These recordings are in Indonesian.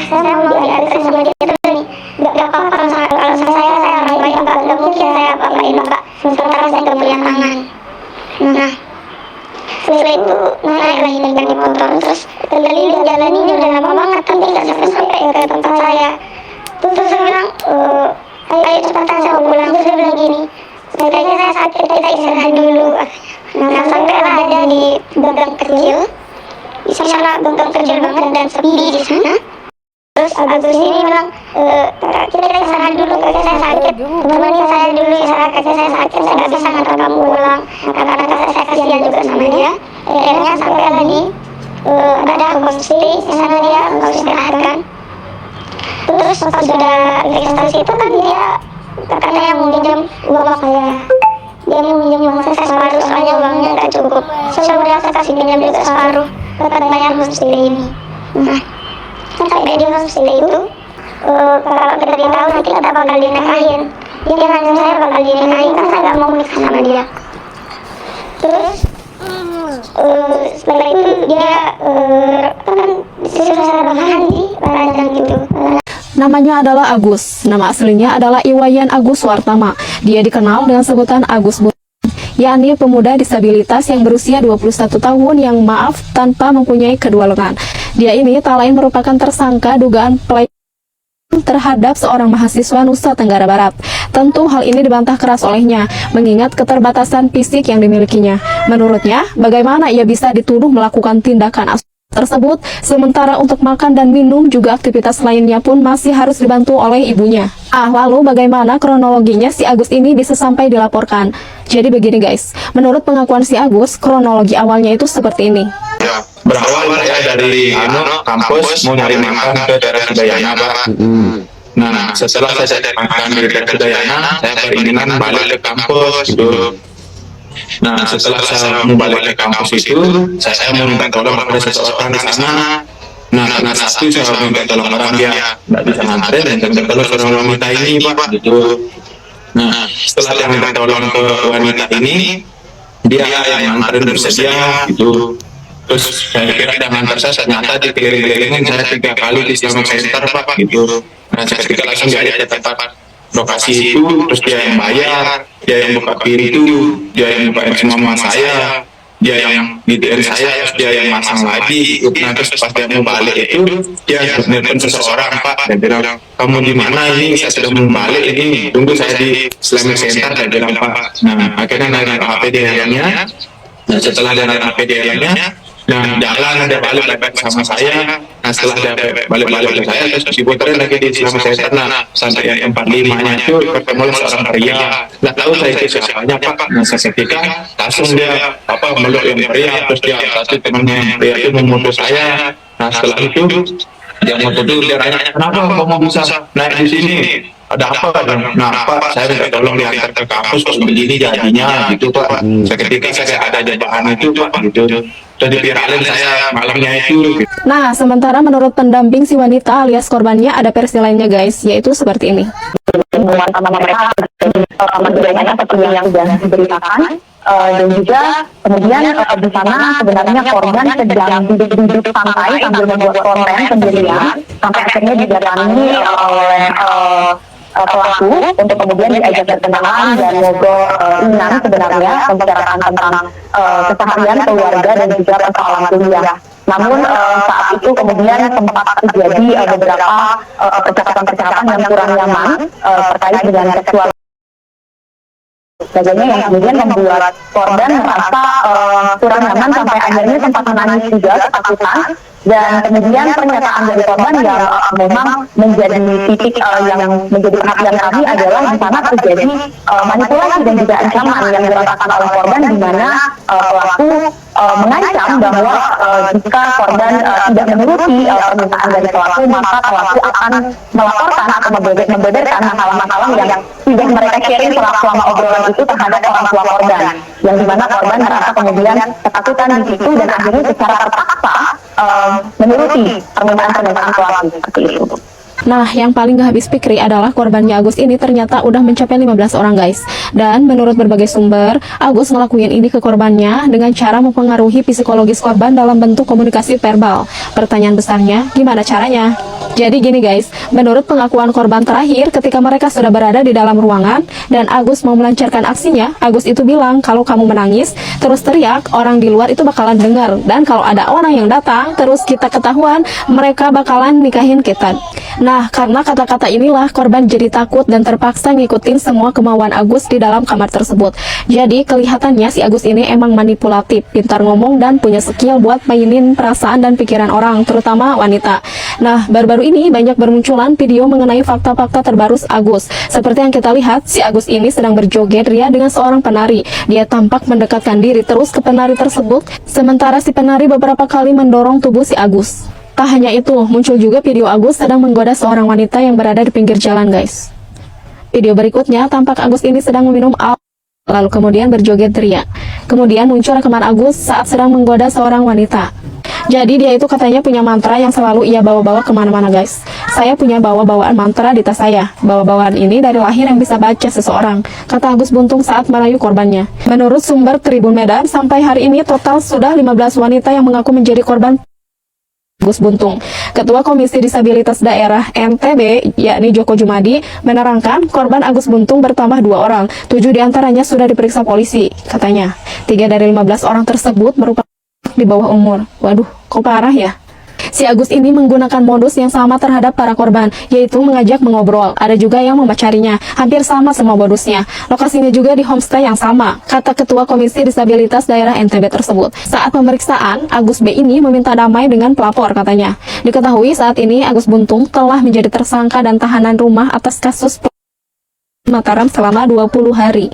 saya mau diadopsi sama dia terus nih, nggak apa-apa kalau saya orang baik, nggak mungkin saya apa-apain Pak, sementara saya nggak punya tangan. Nah, setelah itu naik lagi dari motor, terus keliling jalan ini udah lama banget kan dia nggak sampai ke tempat saya. Terus saya bilang, ayo cepetan saya mau pulang. Terus dia bilang gini, kayaknya saya sakit, kita istirahat dulu. Nah, sampailah ada di gang kecil, di sana gang kecil banget dan sepi di sana. Terus Agus ini bilang, kita istirahat dulu, kakek saya sakit, temenin saya dulu istirahat, kakek saya sakit, saya nggak bisa ngantar kamu pulang, karena saya kasihan juga sama dia. Akhirnya sampai lagi ada homestay di sana, dia nggak istirahat kan. Terus pas sudah registrasi itu kan dia katanya yang minjem uang saya, dia mau minjem uang saya separuh, soalnya uangnya nggak cukup. Saya udah saya kasih minjem juga separuh buat bayar homestay ini. Nah, sampai di homestay itu kalau kita tahu nanti kita bakal dinikahin, dia nanya saya bakal dinikahin, kan saya nggak mau nikah sama dia. Terus setelah itu dia kan disuruh saya bakalan di Parajang gitu. Namanya adalah Agus. Nama aslinya adalah Iwayan Agus Wartama. Dia dikenal dengan sebutan Agus Bun, yakni pemuda disabilitas yang berusia 21 tahun yang maaf tanpa mempunyai kedua lengan. Dia ini tak lain merupakan tersangka dugaan pelecehan terhadap seorang mahasiswa Nusa Tenggara Barat. Tentu hal ini dibantah keras olehnya, mengingat keterbatasan fisik yang dimilikinya. Menurutnya, bagaimana ia bisa dituduh melakukan tindakan tersebut, sementara untuk makan dan minum juga aktivitas lainnya pun masih harus dibantu oleh ibunya. Lalu bagaimana kronologinya si Agus ini bisa sampai dilaporkan? Jadi begini guys, menurut pengakuan si Agus, kronologi awalnya itu seperti ini. Ya, berawal saya dari kampus mau nyari makan ke daerah Sudayana, Pak. Nah, setelah saya makan di daerah Sudayana, saya beringinan balik ke kampus gitu. Nah, setelah saya mau balik ke kampus itu, saya mau minta tolong kepada seseorang di sana. Nah, karena satu saya minta tolong orang dia nggak bisa nganterin, dan minta tolong seorang wanita ini, Pak, gitu. Nah, setelah saya minta tolong ke wanita ini, dia yang nganterin bersedia, gitu. Terus saya kira dia nganter saya, ternyata di keliling-kelilingin saya 3 kali di Islamic Center, Pak, gitu. Nah, saya ketika langsung diajak ke tempat lokasi itu, terus dia yang bayar, dia yang buka pintu, dia yang bukain semua saya, dia yang gidein saya, terus dia yang masang lagi. Nah, terus pas dia mau balik itu, dia nelfon seseorang, Pak, dan bilang, kamu di mana ini? Saya sudah mau balik ini, tunggu saya di Islamic Center, saya bilang, Pak. Nah, akhirnya naik HP dia-nya. Nah, setelah dia naik HP dia-nya, nah, jalan dia balik sama saya. Nah, setelah dia balik ke saya, terus diputerin lagi di Islamic Center. Nah, sampai yang 45-nya itu ketemu seorang pria. Nggak tahu saya itu siapanya, Pak. Nah, seketika langsung dia meluk yang pria, terus dia satu temannya yang pria itu memutus saya. Nah, setelah itu dia mau tuduh, dia tanya, kenapa kamu bisa naik di sini? Ada apa? Nah, Pak, saya minta tolong diantar ke kampus, terus begini jadinya gitu, Pak. Seketika saya ada jawaban itu, Pak, gitu. Jadi viralin saya malamnya itu. Nah, sementara menurut pendamping si wanita alias korbannya ada versi lainnya guys, yaitu seperti ini. Hubungan sama mereka, menjadikannya seperti yang sudah diberitakan, dan juga kemudian di sana sebenarnya korban sedang duduk santai sambil membuat konten sendirian, sampai akhirnya didatangi oleh pelaku untuk kemudian diajak berkenalan dan ngobrol ringan sebenarnya, membicarakan tentang keseharian keluarga dan juga persoalan kuliah. Namun saat itu kemudian sempat terjadi beberapa percakapan-percakapan yang kurang nyaman terkait dengan seksual sebagainya, yang kemudian membuat korban merasa kurang nyaman sampai akhirnya sempat menangis juga ketakutan. Dan kemudian pernyataan dari korban yang memang menjadi titik yang menjadi perhatian kami adalah di sana terjadi manipulasi dan juga ancaman yang dirasakan oleh korban, di mana pelaku mengancam bahwa jika korban tidak menuruti permintaan dari pelaku, maka pelaku akan melaporkan atau membeberkan masalah-masalah yang sudah mereka sharing selama obrolan itu terhadap orang tua korban, yang dimana korban merasa kemudian ketakutan di situ dan akhirnya secara terpaksa menuruti permintaan pelaku seperti itu. Nah, yang paling gak habis pikir adalah korbannya Agus ini ternyata udah mencapai 15 orang guys. Dan menurut berbagai sumber, Agus ngelakuin ini ke korbannya dengan cara mempengaruhi psikologis korban dalam bentuk komunikasi verbal. Pertanyaan besarnya, gimana caranya? Jadi gini guys, menurut pengakuan korban terakhir ketika mereka sudah berada di dalam ruangan dan Agus mau melancarkan aksinya, Agus itu bilang kalau kamu menangis, terus teriak, orang di luar itu bakalan dengar. Dan kalau ada orang yang datang, terus kita ketahuan, mereka bakalan nikahin kita. Nah, karena kata-kata inilah korban jadi takut dan terpaksa ngikutin semua kemauan Agus di dalam kamar tersebut. Jadi kelihatannya si Agus ini emang manipulatif, pintar ngomong dan punya skill buat mainin perasaan dan pikiran orang, terutama wanita. Nah, baru-baru ini banyak bermunculan video mengenai fakta-fakta terbaru Agus. Seperti yang kita lihat, si Agus ini sedang berjoget ria dengan seorang penari. Dia tampak mendekatkan diri terus ke penari tersebut, sementara si penari beberapa kali mendorong tubuh si Agus. Tak hanya itu, muncul juga video Agus sedang menggoda seorang wanita yang berada di pinggir jalan guys. Video berikutnya tampak Agus ini sedang meminum alkohol, lalu kemudian berjoget ria. Kemudian muncul rekaman Agus saat sedang menggoda seorang wanita. Jadi dia itu katanya punya mantra yang selalu ia bawa-bawa kemana-mana guys. Saya punya bawa-bawaan mantra di tas saya. Bawa-bawaan ini dari lahir yang bisa baca seseorang, kata Agus Buntung saat merayu korbannya. Menurut sumber Tribun Medan, sampai hari ini total sudah 15 wanita yang mengaku menjadi korban Agus Buntung. Ketua Komisi Disabilitas Daerah NTB, yakni Joko Jumadi, menerangkan korban Agus Buntung bertambah 2 orang. 7 diantaranya sudah diperiksa polisi, katanya. 3 dari 15 orang tersebut merupakan di bawah umur. Waduh, kok parah ya? Si Agus ini menggunakan modus yang sama terhadap para korban, yaitu mengajak mengobrol. Ada juga yang memacarinya, hampir sama semua modusnya. Lokasinya juga di homestay yang sama, kata Ketua Komisi Disabilitas Daerah NTB tersebut. Saat pemeriksaan, Agus B ini meminta damai dengan pelapor, katanya. Diketahui saat ini Agus Buntung telah menjadi tersangka dan tahanan rumah atas kasus Mataram selama 20 hari.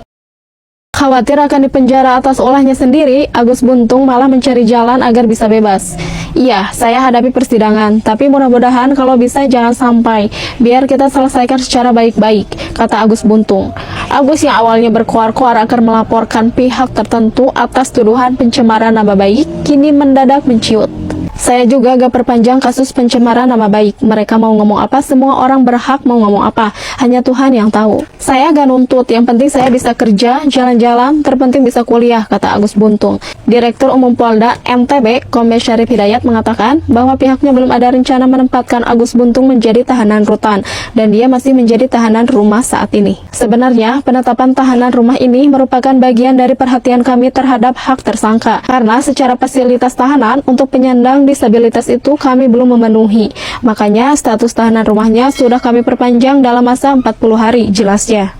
Khawatir akan dipenjara atas olahnya sendiri, Agus Buntung malah mencari jalan agar bisa bebas. Iya, saya hadapi persidangan, tapi mudah-mudahan kalau bisa jangan sampai, biar kita selesaikan secara baik-baik, kata Agus Buntung. Agus yang awalnya berkoar-koar akan melaporkan pihak tertentu atas tuduhan pencemaran nama baik, kini mendadak menciut. Saya juga gak perpanjang kasus pencemaran nama baik. Mereka mau ngomong apa, semua orang berhak mau ngomong apa. Hanya Tuhan yang tahu. Saya gak nuntut, yang penting saya bisa kerja, jalan-jalan, terpenting bisa kuliah, kata Agus Buntung. Direktur Umum Polda NTB, Kombes Syarif Hidayat mengatakan bahwa pihaknya belum ada rencana menempatkan Agus Buntung menjadi tahanan rutan, dan dia masih menjadi tahanan rumah saat ini. Sebenarnya, penetapan tahanan rumah ini merupakan bagian dari perhatian kami terhadap hak tersangka, karena secara fasilitas tahanan untuk penyandang disabilitas itu kami belum memenuhi. Makanya status tahanan rumahnya sudah kami perpanjang dalam masa 40 hari, jelasnya.